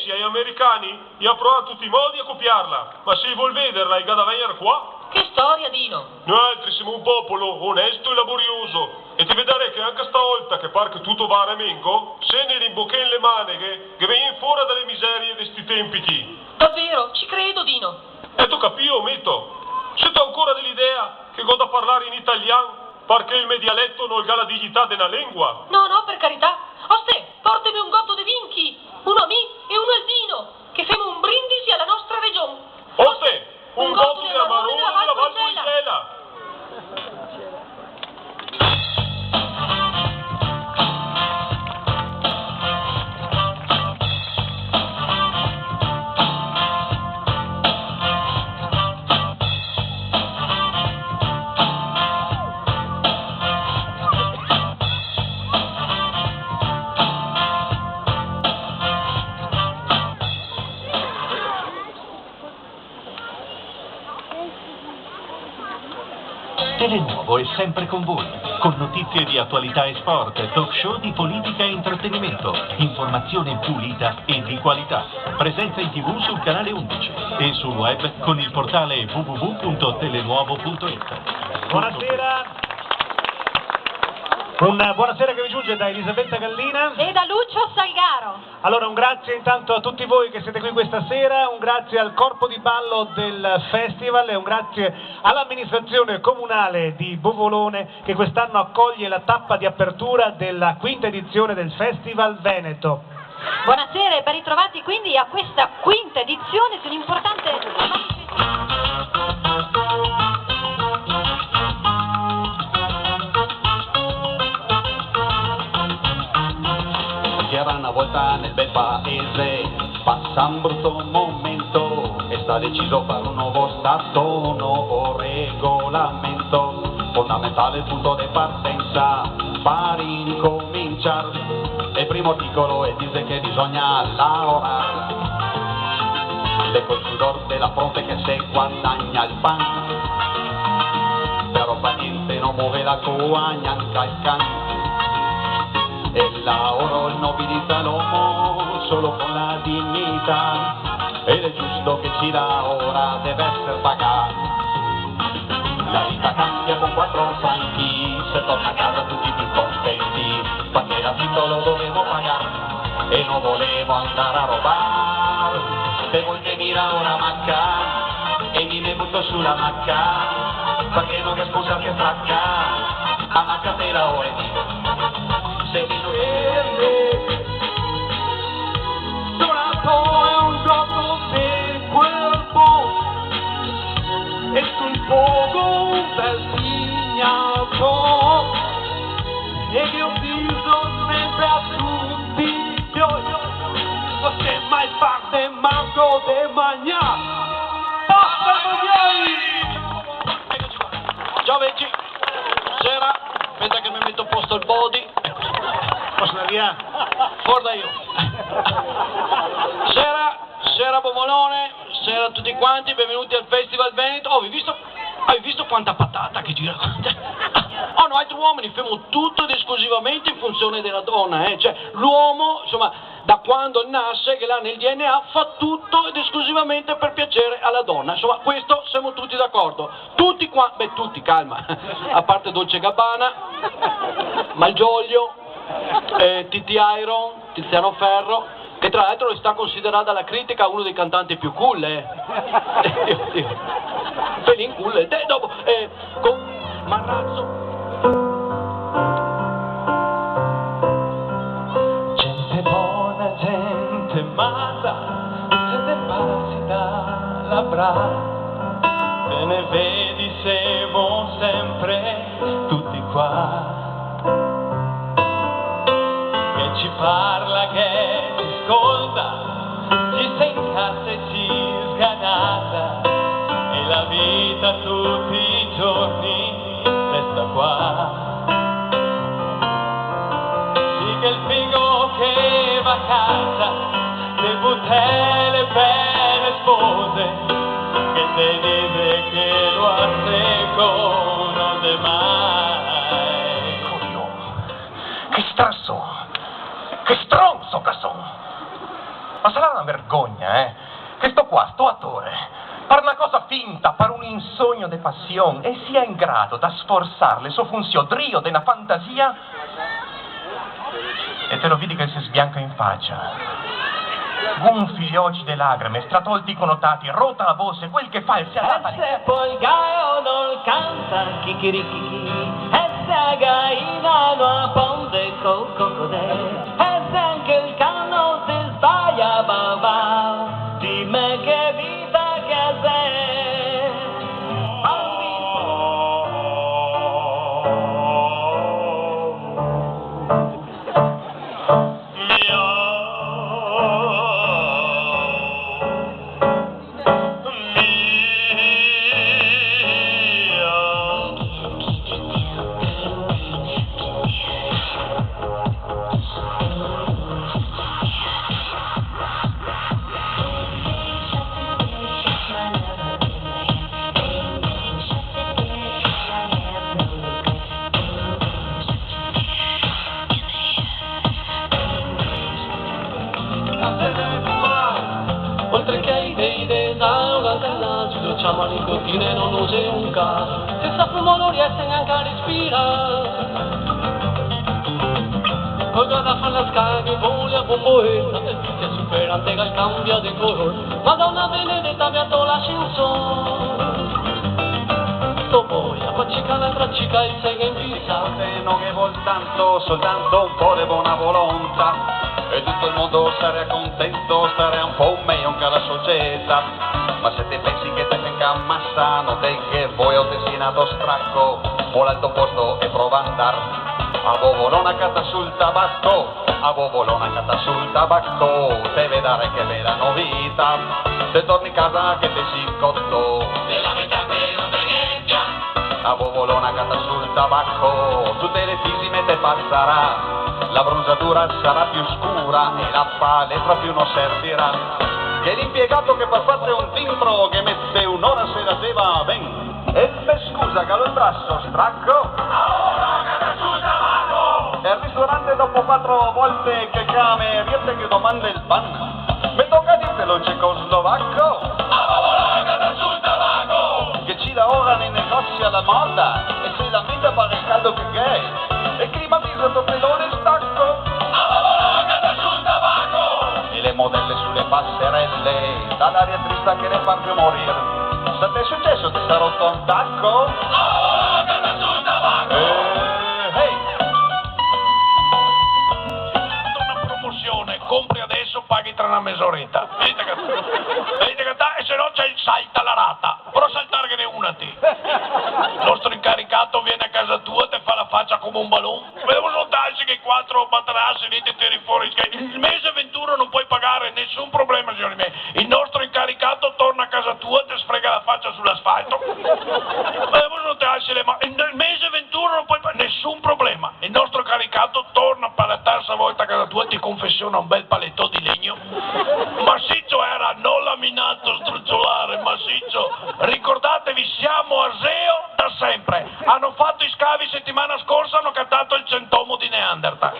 riesci ai americani, io provo tutti i modi a copiarla, ma se vuol vederla e da venire qua. Che storia, Dino? Noi altri siamo un popolo onesto e laborioso e ti vedrai che anche stavolta che par che tutto va a remengo, se ne rimbocchen le maniche che vengono fuori dalle miserie di sti tempi chi. Davvero, ci credo, Dino. E tu capio, Mito? Se tu ancora dell'idea che goda parlare in italiano perché il mio dialetto non ha la dignità della lingua? No, per carità. Oste, portami un gotto di vinchi, uno a me e uno al Dino, che femo un brindisi alla nostra regione. Oste, un gotto di amarone della Val Polgela. Telenuovo è sempre con voi, con notizie di attualità e sport, talk show di politica e intrattenimento, informazione pulita e di qualità. Presenza in TV sul canale 11 e sul web con il portale www.telenuovo.it. Buonasera. Un buonasera che vi giunge da Elisabetta Gallina e da Lucio Salgaro. Allora un grazie intanto a tutti voi che siete qui questa sera, un grazie al corpo di ballo del festival e un grazie all'amministrazione comunale di Bovolone che quest'anno accoglie la tappa di apertura della quinta edizione del Festival Veneto. Buonasera e ben ritrovati quindi a questa quinta edizione di un'importante manifestazione. C'era una volta nel bel paese, passa un brutto momento e sta deciso fare un nuovo stato, un nuovo regolamento. Fondamentale il punto di partenza, pari incominciare. Il primo articolo e dice che bisogna lavorare. Le col sudor della fronte che se guadagna il pan, però fa niente, non muove la cua neanche il can. El lavoro il nobilita l'uomo solo con la dignità ed è giusto che ci dà ora deve essere pagato. La vita cambia con 4 franchi, se torna a casa tutti più contenti, perché l'affitto lo dovevo pagare e non volevo andare a rubare. Se volte mira una macca e mi ne butto sulla macca, perché non responsabile che fracca, a macca te la ore se mi sorprende, donato è un gioco del cuerpo, es un poco vergognato, e io dico sempre a tutti gioia, non c'è mai parte manco de mañana. Basta voi! Ciao Vecchi, sera, aspetta che mi metto a posto il body. Posso andare via? Guarda io. Sera Bomolone, sera a tutti quanti, benvenuti al Festival Veneto. Oh, hai visto quanta patata che gira? Oh, noi altri uomini facciamo tutto ed esclusivamente in funzione della donna, Cioè, l'uomo, insomma, da quando nasce, che l'ha nel DNA, fa tutto ed esclusivamente per piacere alla donna. Insomma, questo siamo tutti d'accordo. Tutti qua, tutti, calma. A parte Dolce Gabbana, Malgioglio, Titi Iron, Tiziano Ferro, che tra l'altro sta considerata dalla critica uno dei cantanti più cool, Felin cool, dopo, con Marrazzo. Gente buona, gente mala, gente pazzi da labrare, te ne vedi siamo sempre tutti qua. Ci parla, che ci ascolta, ci sta in casa e ci sganata e la vita tutti i giorni resta qua. Sì che il figo che va a casa, le butele per le spose, che te dice che lo azzeco non te mai. Coglio, che stronzo! Che stronzo che sono! Ma sarà una vergogna, che sto attore, per una cosa finta, per un insogno di passione, e sia in grado da sforzare le sue funzioni drio della fantasia, e te lo vedi che si sbianca in faccia. Gonfi gli occhi di lacrime, stratolti i connotati, rota la voce, quel che fa il E se poi il gallo non canta chicchirichichi, e se la gallina non ponde col coccodè, e se anche il canno si sbaglia babà, dimmi che vita che sei. Oltre che idee da una terra, ci facciamo le cortine, non usi un caso, senza fumo non riesce neanche a respirare. Cosa da fare la scala che vola a bomboetta, che superante che cambia di colore, Madonna benedetta mi ha dato l'ascensore. Sto poi a faccica l'altra cica e sei in fissa. Non che vuol tanto, soltanto un po' di buona volontà. E tutto il mondo sarà contento, starà un po' meglio che la società. Ma se te pensi che te venga ammassano, te che voi ho destinato stracco, o l'alto posto e prova a andar. A Bovolona cata sul tabacco, a Bovolona cata sul tabacco, te vedrai che bella novità, se torni a casa che te si cotto. Della metà che non te niente. A Bovolona cata sul tabacco, tutte le fisime te passerà. La bronzatura sarà più scura e la palestra più non servirà. Che l'impiegato che per fare un timbro che mette un'ora se la seva ben. E me scusa che ho il braccio stracco. E al ristorante dopo 4 volte che chiame riente che domanda il pan. Mi tocca dirtelo in cecoslovacco. Che ci lavora nei negozi alla moda e se la mette per il caldo che è. E climatizza tutto il stacco. E le modelle sulle passerelle, dall'aria trista che le fa più morire. Se ti è successo ti sarà rotto un tacco? Hey! Una promozione, compri adesso, paghi tra una mezz'oretta. Vedete che e se no c'è il salta alla rata. Però saltare che ne una te. Il nostro incaricato viene a casa tua e ti fa la faccia come un ballon. Vedevo soltanto che 4 materassi lì ti tiri fuori. Il mese 21 non puoi pagare, nessun problema signori miei. Il nostro incaricato torna a casa tua e ti sfrega la faccia sull'asfalto. Vedevo soltanto il mese 21 non puoi pagare, nessun problema. Il nostro caricato torna per la terza volta a casa tua e ti confessiona un bel paletto di legno. Massiccio era, non laminato, struzolare, massiccio. Ricordatevi, siamo a Seo da sempre. Hanno fatto i scavi settimana scorsa, hanno cattato il centomo di Neanderthal.